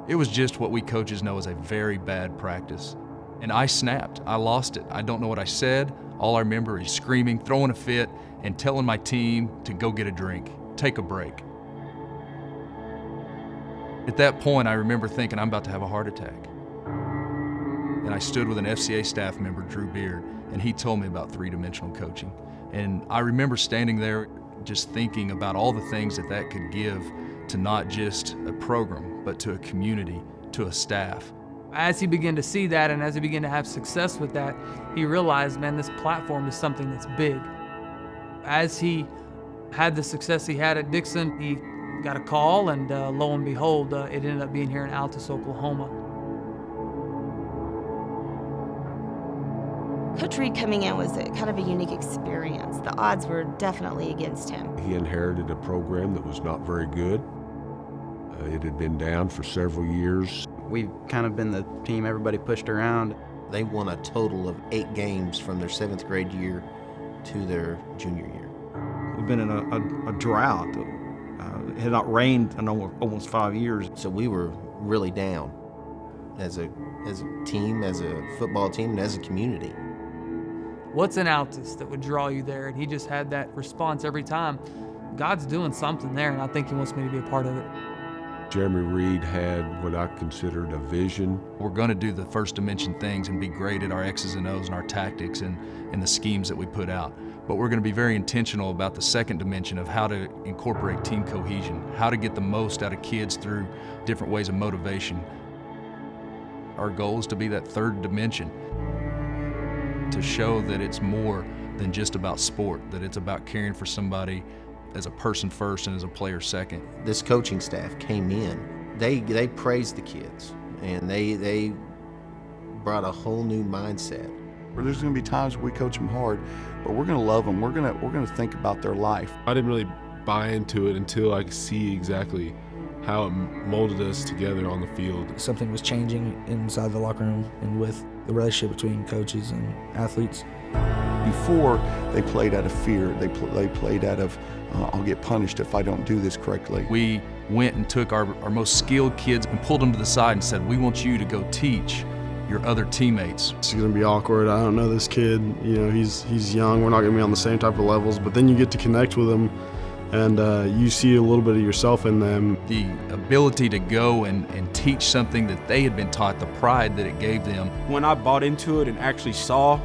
It was just what we coaches know as a very bad practice. And I snapped. I lost it. I don't know what I said. All I remember is screaming, throwing a fit, and telling my team to go get a drink, take a break. At that point, I remember thinking I'm about to have a heart attack. And I stood with an FCA staff member, Drew Beard, and he told me about three-dimensional coaching. And I remember standing there just thinking about all the things that that could give to not just a program, but to a community, to a staff. As he began to see that and as he began to have success with that, he realized, man, this platform is something that's big. As he had the success he had at Dixon, he got a call, and lo and behold, it ended up being here in ALTUS, Oklahoma. Coach Reed coming in was kind of a unique experience. The odds were definitely against him. He inherited a program that was not very good. It had been down for several years. We've kind of been the team everybody pushed around. They won a total of 8 games from their 7th grade year to their junior year. We've been in a drought. It had not rained in almost 5 years. So we were really down as a team, as a football team, and as a community. What's an ALTUS that would draw you there? And he just had that response every time. God's doing something there, and I think he wants me to be a part of it. Jeremy Reed had what I considered a vision. We're going to do the first dimension things and be great at our X's and O's and our tactics and the schemes that we put out. But we're going to be very intentional about the second dimension of how to incorporate team cohesion, how to get the most out of kids through different ways of motivation. Our goal is to be that third dimension, to show that it's more than just about sport, that it's about caring for somebody as a person first and as a player second. This coaching staff came in. They praised the kids, and they brought a whole new mindset. There's going to be times we coach them hard, but we're going to love them. We're going to think about their life. I didn't really buy into it until I could see exactly how it molded us together on the field. Something was changing inside the locker room and with the relationship between coaches and athletes. Before, they played out of fear. They played out of, I'll get punished if I don't do this correctly. We went and took our most skilled kids and pulled them to the side and said, we want you to go teach your other teammates. It's gonna be awkward. I don't know this kid. You know, he's young. We're not gonna be on the same type of levels, but then you get to connect with him and you see a little bit of yourself in them. The ability to go and teach something that they had been taught, the pride that it gave them. When I bought into it and actually saw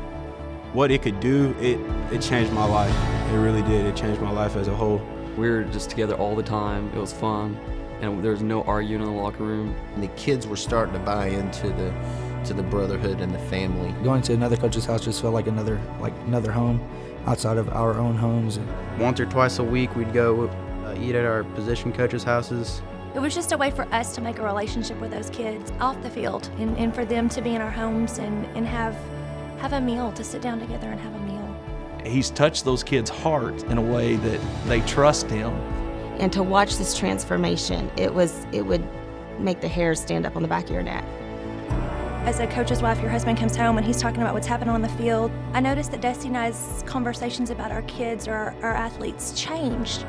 what it could do, it changed my life. It really did. It changed my life as a whole. We were just together all the time. It was fun, and there was no arguing in the locker room. And the kids were starting to buy into the brotherhood and the family. Going to another coach's house just felt like another home outside of our own homes. Once or twice a week, we'd go eat at our position coaches' houses. It was just a way for us to make a relationship with those kids off the field and for them to be in our homes and have a meal, to sit down together and have a meal. He's touched those kids' hearts in a way that they trust him. And to watch this transformation, it would make the hairs stand up on the back of your neck. As a coach's wife, your husband comes home and he's talking about what's happening on the field. I noticed that Dusty and I's conversations about our kids or our athletes changed.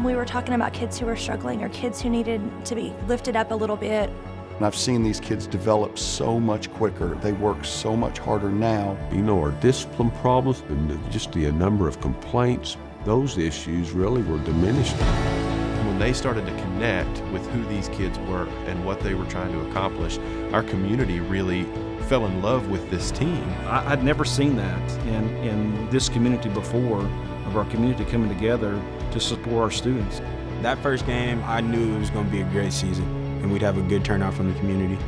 We were talking about kids who were struggling or kids who needed to be lifted up a little bit. And I've seen these kids develop so much quicker. They work so much harder now. You know, our discipline problems and just the number of complaints, those issues really were diminished. When they started to connect with who these kids were and what they were trying to accomplish, our community really fell in love with this team. I'd never seen that in this community before, of our community coming together to support our students. That first game, I knew it was going to be a great season, and we'd have a good turnout from the community.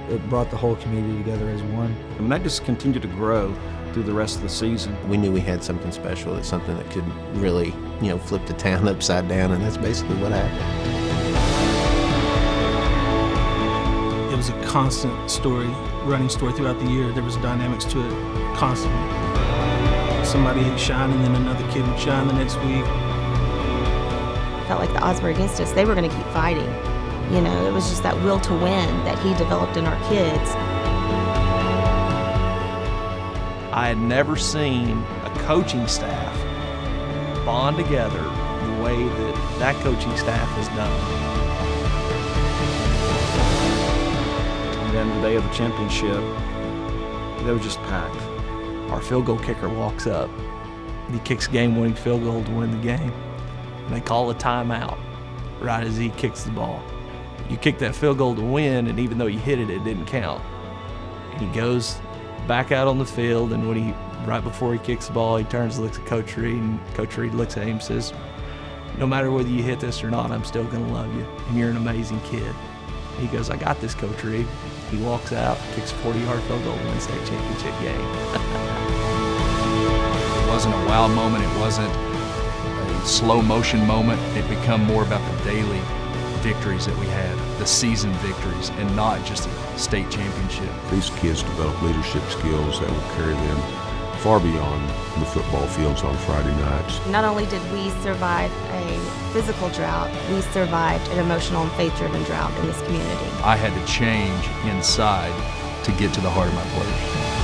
It brought the whole community together as one. And that just continued to grow through the rest of the season. We knew we had something special, it's something that could really, flip the town upside down, and that's basically what happened. It was a constant story, running story throughout the year. There was dynamics to it constantly. Somebody would shine and then another kid would shine the next week. Felt like the odds were against us. They were going to keep fighting. It was just that will to win that he developed in our kids. I had never seen a coaching staff bond together the way that coaching staff has done. then the day of the championship, they were just packed. Our field goal kicker walks up. He kicks game-winning field goal to win the game. And they call a timeout right as he kicks the ball. You kick that field goal to win, and even though you hit it, it didn't count. And he goes back out on the field, and right before he kicks the ball, he turns and looks at Coach Reed, and Coach Reed looks at him and says, "No matter whether you hit this or not, I'm still going to love you, and you're an amazing kid." He goes, "I got this, Coach Reed." He walks out, kicks a 40-yard field goal, and wins state championship game. It wasn't a wow moment. It wasn't a slow motion moment. It became more about the daily victories that we had, the season victories, and not just a state championship. These kids develop leadership skills that will carry them far beyond the football fields on Friday nights. Not only did we survive a physical drought, we survived an emotional and faith-driven drought in this community. I had to change inside to get to the heart of my players.